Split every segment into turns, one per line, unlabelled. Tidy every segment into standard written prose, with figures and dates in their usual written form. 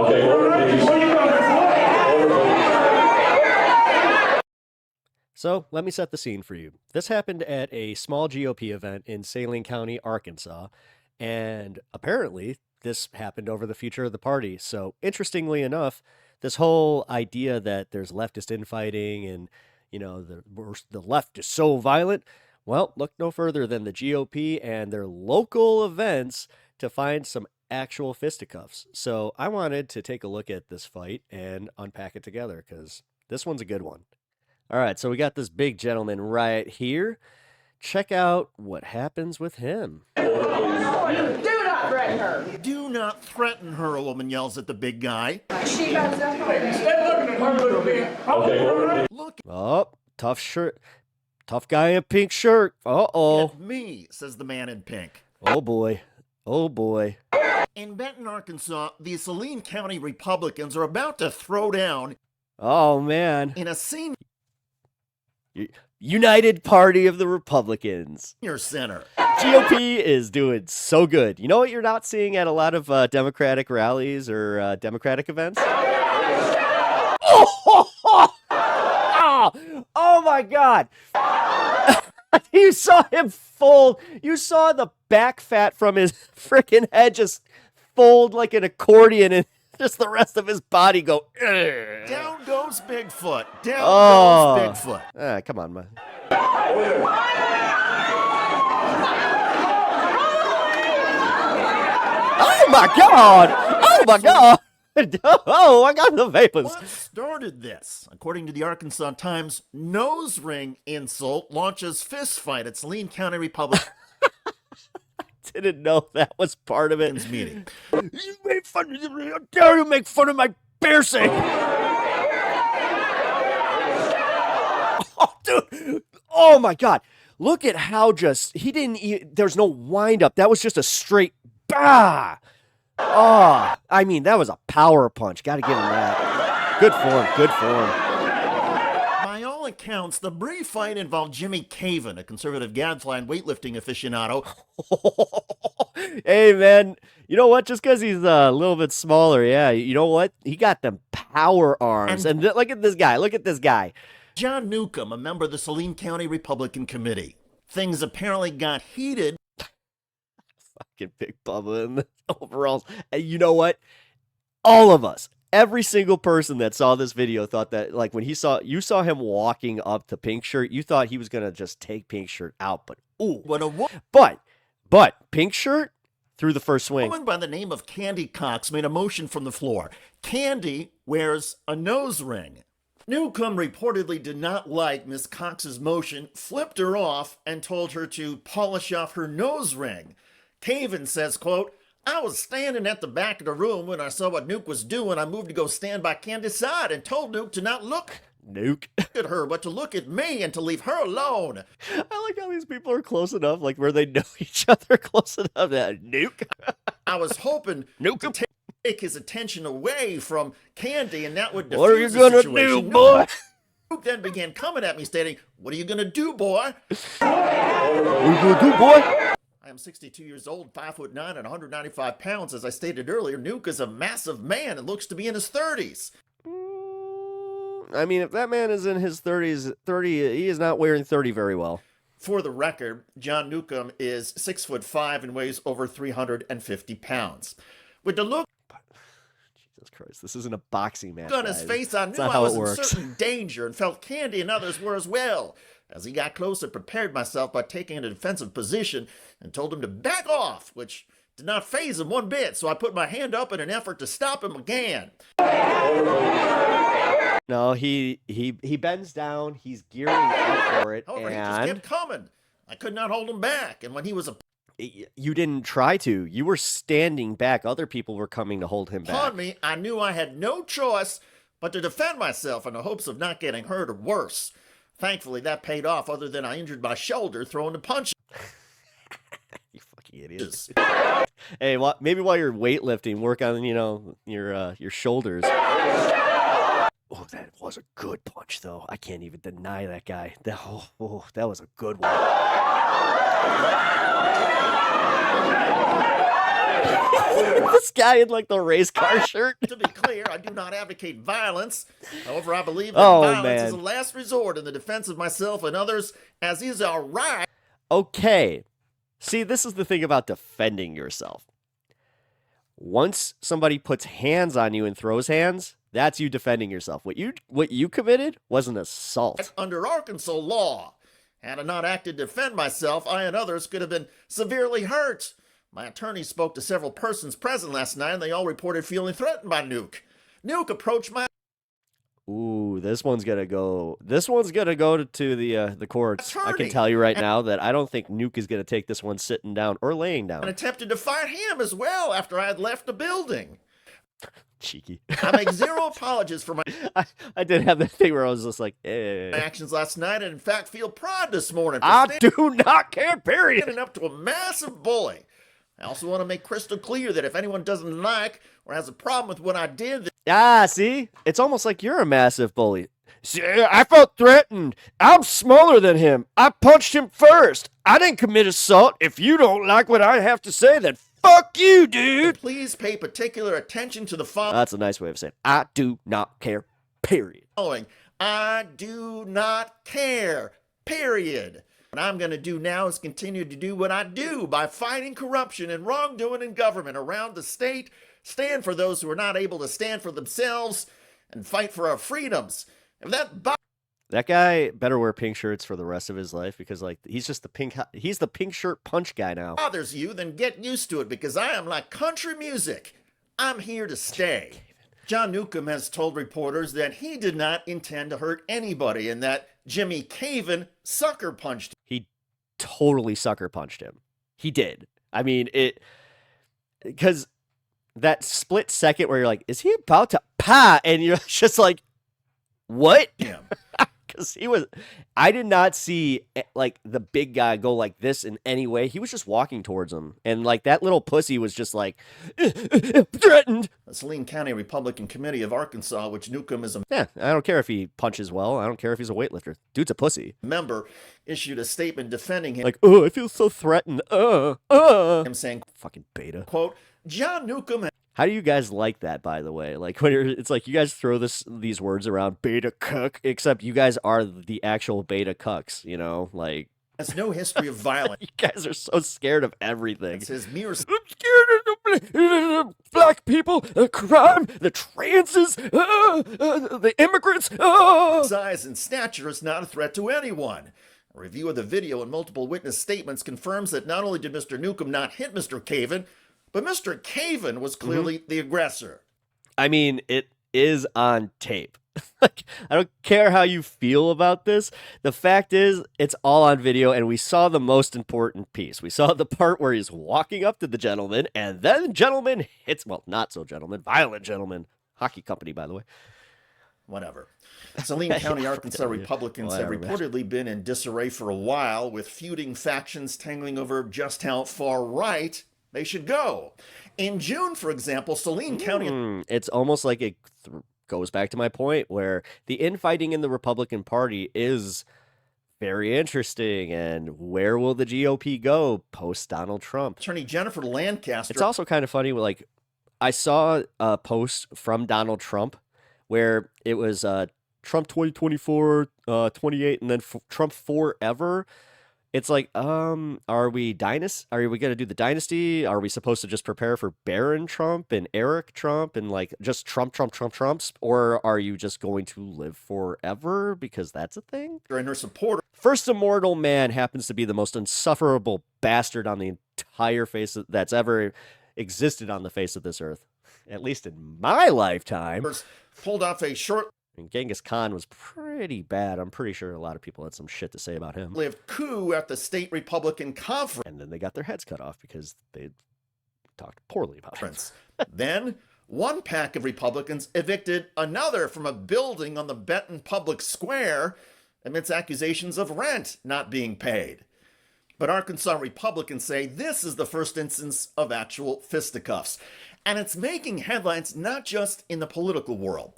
Okay,
So let me set the scene for you. This happened at a small GOP event in Saline County, Arkansas, and apparently this happened over the future of the party. So interestingly enough, this whole idea that there's leftist infighting and the left is so violent, well, look no further than the GOP and their local events to find some actual fisticuffs. So I wanted to take a look at this fight and unpack it together because this one's a good one. All right, so we got this big gentleman right here. Check out what happens with him.
Do not threaten her.
Do not threaten her, a woman yells at the big guy.
She got something.
Okay.
Look
Oh, tough shirt. Tough guy in a pink shirt. Uh-oh.
at me, says the man in pink.
Oh, boy. Oh, boy.
In Benton, Arkansas, the Saline County Republicans are about to throw down
Oh, man.
in a senior
United Party of the Republicans.
center.
GOP is doing so good. You know what you're not seeing at a lot of Democratic rallies or Democratic events? Oh my God. You saw him fold. You saw the back fat from his freaking head just fold like an accordion and just the rest of his body go. Ugh.
Down goes Bigfoot. Down goes Bigfoot.
Come on, man. Oh my God! Oh my God! Oh, I got the vapors.
What started this? According to the Arkansas Times, nose ring insult launches fist fight at Saline County Republicans
Didn't know that was part of it.
meeting.
You made fun of me. How dare you make fun of my piercing? Oh, dude. Oh my God. Look at how there's no wind up. That was just a straight bah. Oh, I mean, that was a power punch. Got to give him that. Good form. Good form.
By all accounts, the brief fight involved Jimmy Caven, a conservative gadfly and weightlifting aficionado.
Hey, man, you know what? Just because he's a little bit smaller, yeah, you know what? He got them power arms. And look at this guy. Look at this guy.
John Newcomb, a member of the Saline County Republican Committee. Things apparently got heated.
Fucking Big Bubba in the overalls. And you know what? All of us, every single person that saw this video thought that, like, when you saw him walking up to Pink Shirt, you thought he was going to just take Pink Shirt out. But, ooh. But Pink Shirt threw the first swing.
A woman by the name of Candy Cox made a motion from the floor. Candy wears a nose ring. Newcomb reportedly did not like Miss Cox's motion, flipped her off, and told her to polish off her nose ring. Caven says, quote, I was standing at the back of the room when I saw what Nuke was doing. I moved to go stand by Candy's side and told Nuke to not look at her, but to look at me and to leave her alone.
I like how these people are close enough, like where they know each other close enough. Nuke.
I was hoping
Nuke.
to take his attention away from Candy, and that would defuse
What are you
the
gonna
situation.
do, boy?
Nuke then began coming at me, stating, what are you gonna do, boy?
What are you gonna do, boy?
I am 62 years old, 5'9" and 195 pounds. As I stated earlier, Nuke is a massive man and looks to be in his 30s.
I mean, if that man is in his 30s, he is not wearing 30 very well.
For the record, John Newcomb is 6'5" and weighs over 350 pounds. With the look
Jesus Christ, this isn't a boxing match.
on his
guys.
face, I
That's
knew
not
I
how
was
it
in
works.
certain danger and felt Candy and others were as well. As he got closer, prepared myself by taking a defensive position and told him to back off, which did not faze him one bit, so I put my hand up in an effort to stop him again.
No, he bends down. He's gearing up for it,
However, he just
and
kept coming. I could not hold him back, and when he was
you didn't try to. You were standing back. Other people were coming to hold him
upon
back.
me, I knew I had no choice but to defend myself in the hopes of not getting hurt or worse. Thankfully, that paid off, other than I injured my shoulder throwing the punches.
You fucking idiot. Hey, maybe while you're weightlifting, work on your shoulders. Oh, that was a good punch, though. I can't even deny that guy. That was a good one. This guy in like the race car shirt.
To be clear, I do not advocate violence. However, I believe that
Oh,
violence is a
man.
last resort in the defense of myself and others, as is our right.
Okay. See, this is the thing about defending yourself. Once somebody puts hands on you and throws hands, that's you defending yourself. What you committed was an assault.
Under Arkansas law. Had I not acted to defend myself, I and others could have been severely hurt. My attorney spoke to several persons present last night, and they all reported feeling threatened by Nuke. Nuke approached my
Ooh, this one's gonna go. This one's gonna go to the courts. I can
Attorney.
tell you right now that I don't think Nuke is gonna take this one sitting down or laying
and
down.
attempted to fight him as well after I had left the building.
Cheeky.
I make zero apologies for my
I did have that thing where I was just like, eh.
actions last night, and in fact feel pride this morning for
I do not care. Period.
standing up to a massive bully. I also want to make crystal clear that if anyone doesn't like or has a problem with what I did,
Ah, see, it's almost like you're a massive bully. See, I felt threatened. I'm smaller than him. I punched him first. I didn't commit assault. If you don't like what I have to say, then fuck you, dude.
please pay particular attention to the
That's a nice way of saying I do not care. Period.
following. I do not care. Period. What I'm going to do now is continue to do what I do by fighting corruption and wrongdoing in government around the state, stand for those who are not able to stand for themselves, and fight for our freedoms. If
That guy better wear pink shirts for the rest of his life because like he's just he's the pink shirt punch guy now.
bothers you, then get used to it, because I am like country music. I'm here to stay. John Newcomb has told reporters that he did not intend to hurt anybody and that Jimmy Caven sucker punched
He totally sucker punched him. He did. I mean, because that split second where you're like, is he about to pa? And you're just like, what?
him.
Because I did not see like the big guy go like this in any way. He was just walking towards him. And like that little pussy was just like, threatened.
The Saline County Republican Committee of Arkansas, which Newcomb is a
Yeah, I don't care if he punches well. I don't care if he's a weightlifter. Dude's a pussy.
member, issued a statement defending him,
Like, oh, I feel so threatened.
saying,
Fucking beta.
quote, John Newcomb
How do you guys like that, by the way? Like, when it's like you guys throw these words around, beta cuck, except you guys are the actual beta cucks, you know? Like,
has no history of violence.
you guys are so scared of everything.
It's his mere
I'm scared of the black people, the crime, the trances, the immigrants.
size and stature is not a threat to anyone. A review of the video and multiple witness statements confirms that not only did Mr. Newcomb not hit Mr. Caven, but Mr. Caven was clearly the aggressor.
I mean, it is on tape. Like, I don't care how you feel about this. The fact is, it's all on video, and we saw the most important piece. We saw the part where he's walking up to the gentleman, and then the gentleman hits, well, not so gentleman, violent gentleman. Hockey company, by the way.
Whatever. Saline County, Arkansas Republicans have
Whatever, man.
reportedly been in disarray for a while, with feuding factions tangling over just how far right they should go. In June, for example, Saline County
It's almost like it goes back to my point where the infighting in the Republican Party is very interesting. And where will the GOP go post Donald Trump?
Attorney Jennifer Lancaster
It's also kind of funny. Like, I saw a post from Donald Trump where it was Trump 2024, 28, and then Trump forever. It's like, are we going to do the dynasty? Are we supposed to just prepare for Barron Trump and Eric Trump and like just Trumps? Or are you just going to live forever because that's a thing?
and her supporters
First immortal man happens to be the most insufferable bastard on the entire face that's ever existed on the face of this earth. At least in my lifetime.
pulled off a short
And Genghis Khan was pretty bad. I'm pretty sure a lot of people had some shit to say about him.
lived coup at the state Republican conference.
And then they got their heads cut off because they talked poorly about him.
Then, one pack of Republicans evicted another from a building on the Benton Public Square amidst accusations of rent not being paid. But Arkansas Republicans say this is the first instance of actual fisticuffs. And it's making headlines not just in the political world.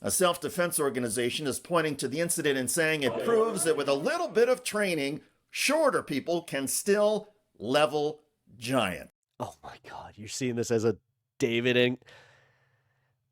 A self-defense organization is pointing to the incident and saying it proves that with a little bit of training, shorter people can still level giants.
Oh my God, you're seeing this as a David and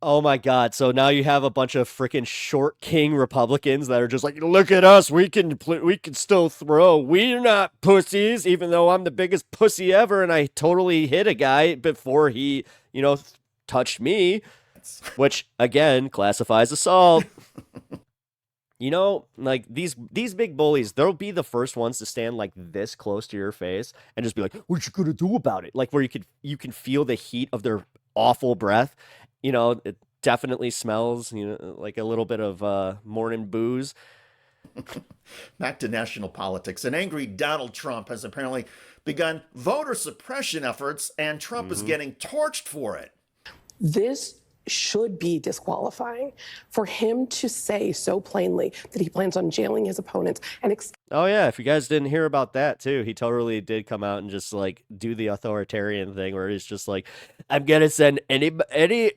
oh my God. So now you have a bunch of freaking short king Republicans that are just like, look at us. We can still throw. We're not pussies, even though I'm the biggest pussy ever. And I totally hit a guy before he, touched me, which again classifies assault. Like these big bullies, they'll be the first ones to stand like this close to your face and just be like, what you gonna do about it? Like where you can feel the heat of their awful breath. It definitely smells, like a little bit of morning booze.
Back to national politics. An angry Donald Trump has apparently begun voter suppression efforts, and Trump is getting torched for it.
This should be disqualifying for him to say so plainly that he plans on jailing his opponents and
Oh yeah, if you guys didn't hear about that too, he totally did come out and just like do the authoritarian thing where he's just like, I'm gonna send any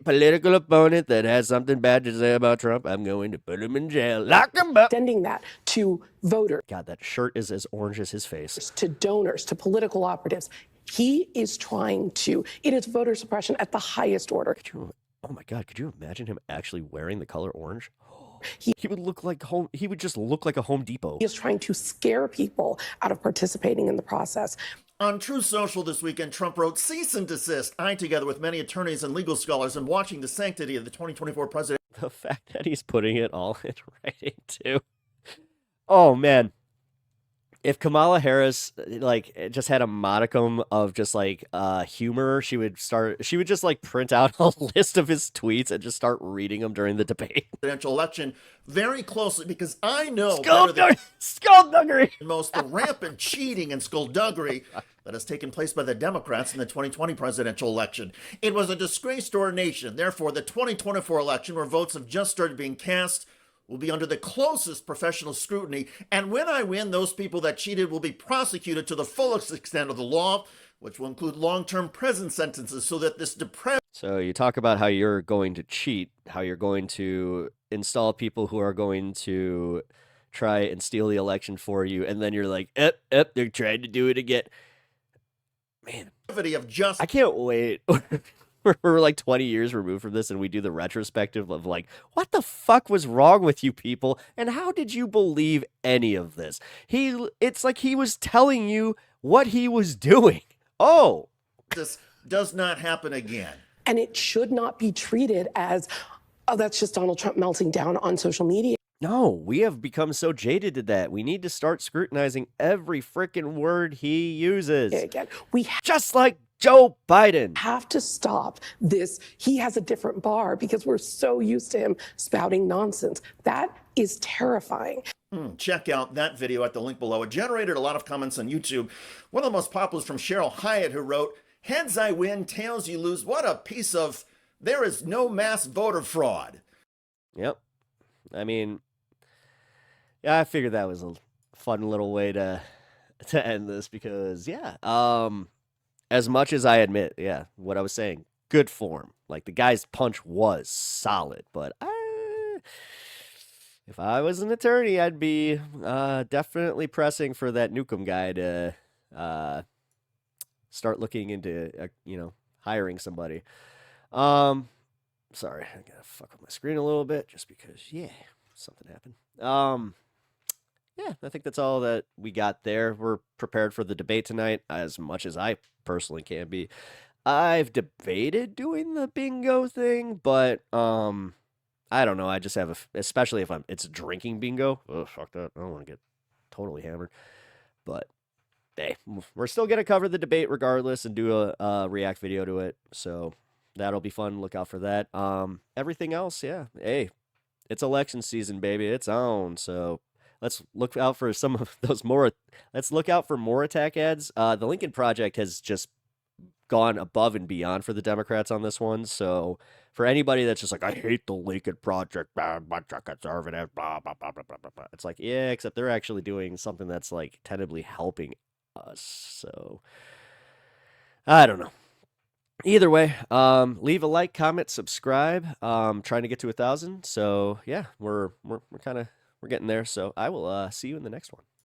political opponent that has something bad to say about Trump, I'm going to put him in jail, lock him up.
extending that to voters.
God, that shirt is as orange as his face.
To donors, to political operatives. He is trying to, it is voter suppression at the highest order.
Oh my God, could you imagine him actually wearing the color orange? He would look like he would just look like a Home Depot.
He is trying to scare people out of participating in the process.
On True Social this weekend, Trump wrote, cease and desist. I, together with many attorneys and legal scholars, am watching the sanctity of the 2024 president.
The fact that he's putting it all in writing too. Oh man. If Kamala Harris like just had a modicum of just like humor, she would just like print out a list of his tweets and just start reading them during the debate.
Presidential election very closely, because I know
skullduggery.
Most the rampant cheating and skullduggery that has taken place by the Democrats in the 2020 presidential election. It was a disgrace to our nation. Therefore, the 2024 election, where votes have just started being cast, will be under the closest professional scrutiny, and when I win, those people that cheated will be prosecuted to the fullest extent of the law, which will include long-term prison sentences, so that this depraved...
So you talk about how you're going to cheat, how you're going to install people who are going to try and steal the election for you, and then you're like, they're trying to do it again. Man, I can't wait. We're like 20 years removed from this and we do the retrospective of like, what the fuck was wrong with you people? And how did you believe any of this? It's like he was telling you what he was doing. Oh,
this does not happen again.
And it should not be treated as, oh, that's just Donald Trump melting down on social media.
No, we have become so jaded to that. We need to start scrutinizing every freaking word he uses.
Again,
just like Joe Biden.
Have to stop this. He has a different bar because we're so used to him spouting nonsense. That is terrifying.
Check out that video at the link below. It generated a lot of comments on YouTube. One of the most popular is from Cheryl Hyatt, who wrote, heads I win, tails you lose. What a piece of, there is no mass voter fraud.
Yep. I mean, yeah, I figured that was a fun little way to end this because, yeah, as much as I admit, yeah, what I was saying, good form. Like, the guy's punch was solid, but if I was an attorney, I'd be definitely pressing for that Newcomb guy to start looking into, hiring somebody. Sorry, I gotta fuck with my screen a little bit just because, yeah, something happened. Yeah, I think that's all that we got there. We're prepared for the debate tonight as much as I personally can be. I've debated doing the bingo thing, but I don't know. I just have especially if it's drinking bingo. Oh, fuck that. I don't want to get totally hammered. But hey, we're still gonna cover the debate regardless and do a react video to it. So that'll be fun. Look out for that. Everything else, yeah. Hey, it's election season, baby. It's on. So let's look out for some of those more. Let's look out for more attack ads. The Lincoln Project has just gone above and beyond for the Democrats on this one. So for anybody that's just like, I hate the Lincoln Project, bunch of conservative, blah, blah, blah, blah, blah, blah, blah. It's like, yeah, except they're actually doing something that's like tentatively helping us. So I don't know. Either way, leave a like, comment, subscribe. Trying to get to 1,000. So yeah, we're getting there. So I will see you in the next one.